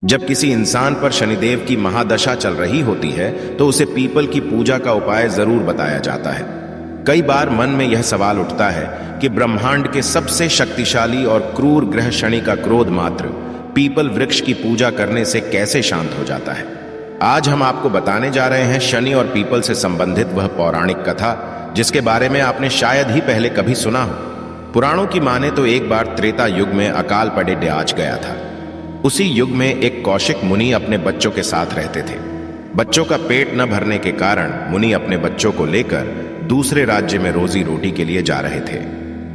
जब किसी इंसान पर शनिदेव की महादशा चल रही होती है तो उसे पीपल की पूजा का उपाय जरूर बताया जाता है। कई बार मन में यह सवाल उठता है कि ब्रह्मांड के सबसे शक्तिशाली और क्रूर ग्रह शनि का क्रोध मात्र पीपल वृक्ष की पूजा करने से कैसे शांत हो जाता है। आज हम आपको बताने जा रहे हैं शनि और पीपल से संबंधित वह पौराणिक कथा जिसके बारे में आपने शायद ही पहले कभी सुना हो। पुराणों की माने तो एक बार त्रेता युग में अकाल पड़े आज गया था। उसी युग में एक कौशिक मुनि अपने बच्चों के साथ रहते थे। बच्चों का पेट न भरने के कारण मुनि अपने बच्चों को लेकर दूसरे राज्य में रोजी रोटी के लिए जा रहे थे।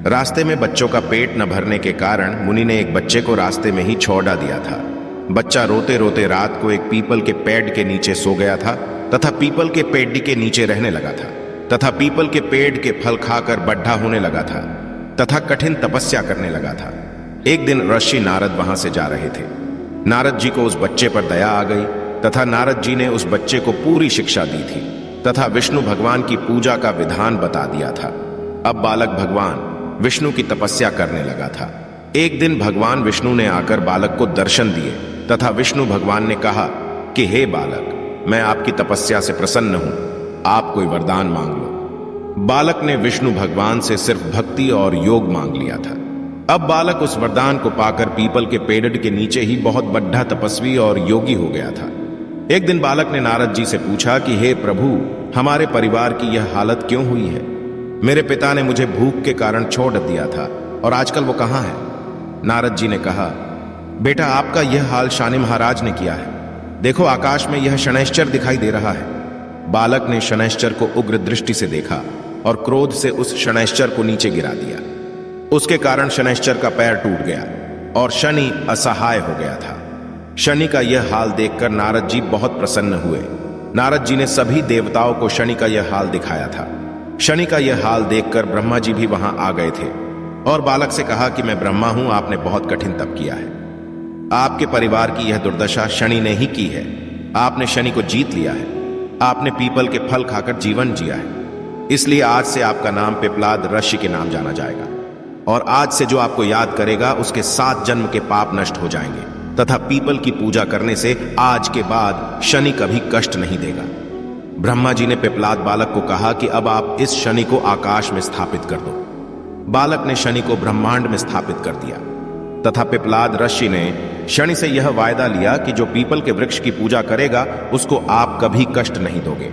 रास्ते में बच्चों का पेट न भरने के कारण मुनि ने एक बच्चे को रास्ते में ही छोड़ दिया था। बच्चा रोते रोते रात को एक पीपल के पेड़ के नीचे सो गया था तथा पीपल के पेड़ के नीचे रहने लगा था तथा पीपल के पेड़ के फल खाकर बड्ढा होने लगा था तथा कठिन तपस्या करने लगा था। एक दिन ऋषि नारद वहां से जा रहे थे। नारद जी को उस बच्चे पर दया आ गई तथा नारद जी ने उस बच्चे को पूरी शिक्षा दी थी तथा विष्णु भगवान की पूजा का विधान बता दिया था। अब बालक भगवान विष्णु की तपस्या करने लगा था। एक दिन भगवान विष्णु ने आकर बालक को दर्शन दिए तथा विष्णु भगवान ने कहा कि हे बालक, मैं आपकी तपस्या से प्रसन्न हूं, आप कोई वरदान मांग लो। बालक ने विष्णु भगवान से सिर्फ भक्ति और योग मांग लिया था। अब बालक उस वरदान को पाकर पीपल के पेड़ के नीचे ही बहुत बड़ा तपस्वी और योगी हो गया था। एक दिन बालक ने नारद जी से पूछा कि हे प्रभु, हमारे परिवार की यह हालत क्यों हुई है? मेरे पिता ने मुझे भूख के कारण छोड़ दिया था और आजकल वो कहाँ है? नारद जी ने कहा, बेटा, आपका यह हाल शनि महाराज ने किया है। देखो, आकाश में यह शनैश्चर दिखाई दे रहा है। बालक ने शनैश्चर को उग्र दृष्टि से देखा और क्रोध से उस शनैश्चर को नीचे गिरा दिया। उसके कारण शनैश्चर का पैर टूट गया और शनि असहाय हो गया था। शनि का यह हाल देखकर नारद जी बहुत प्रसन्न हुए। नारद जी ने सभी देवताओं को शनि का यह हाल दिखाया था। शनि का यह हाल देखकर ब्रह्मा जी भी वहां आ गए थे और बालक से कहा कि मैं ब्रह्मा हूं, आपने बहुत कठिन तप किया है। आपके परिवार की यह दुर्दशा शनि ने ही की है। आपने शनि को जीत लिया है। आपने पीपल के फल खाकर जीवन जिया है, इसलिए आज से आपका नाम पिपलाद ऋषि के नाम जाना जाएगा और आज से जो आपको याद करेगा उसके 7 जन्म के पाप नष्ट हो जाएंगे तथा पीपल की पूजा करने से आज के बाद शनि कभी कष्ट नहीं देगा। ब्रह्मा जी ने पिपलाद बालक को कहा कि अब आप इस शनि को आकाश में स्थापित कर दो। बालक ने शनि को ब्रह्मांड में स्थापित कर दिया तथा पिपलाद ऋषि ने शनि से यह वायदा लिया कि जो पीपल के वृक्ष की पूजा करेगा उसको आप कभी कष्ट नहीं दोगे।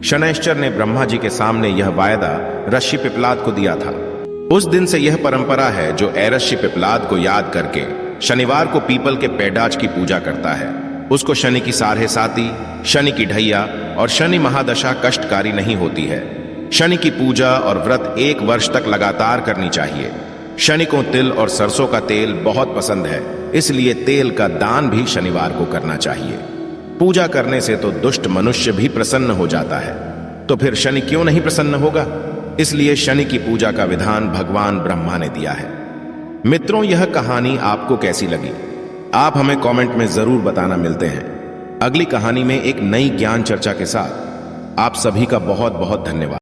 शनैश्चर ने ब्रह्मा जी के सामने यह वायदा ऋषि पिपलाद को दिया था। उस दिन से यह परंपरा है जो ऐरष्य पिपलाद को याद करके शनिवार को पीपल के पेड़ाज की पूजा करता है, उसको शनि की साढ़े साती, शनि की ढैया और शनि महादशा कष्टकारी नहीं होती है। शनि की पूजा और व्रत 1 वर्ष तक लगातार करनी चाहिए। शनि को तिल और सरसों का तेल बहुत पसंद है, इसलिए तेल का दान भी शनिवार को करना चाहिए। पूजा करने से तो दुष्ट मनुष्य भी प्रसन्न हो जाता है, तो फिर शनि क्यों नहीं प्रसन्न होगा? इसलिए शनि की पूजा का विधान भगवान ब्रह्मा ने दिया है। मित्रों, यह कहानी आपको कैसी लगी? आप हमें कमेंट में जरूर बताना। मिलते हैं अगली कहानी में एक नई ज्ञान चर्चा के साथ। आप सभी का बहुत बहुत धन्यवाद।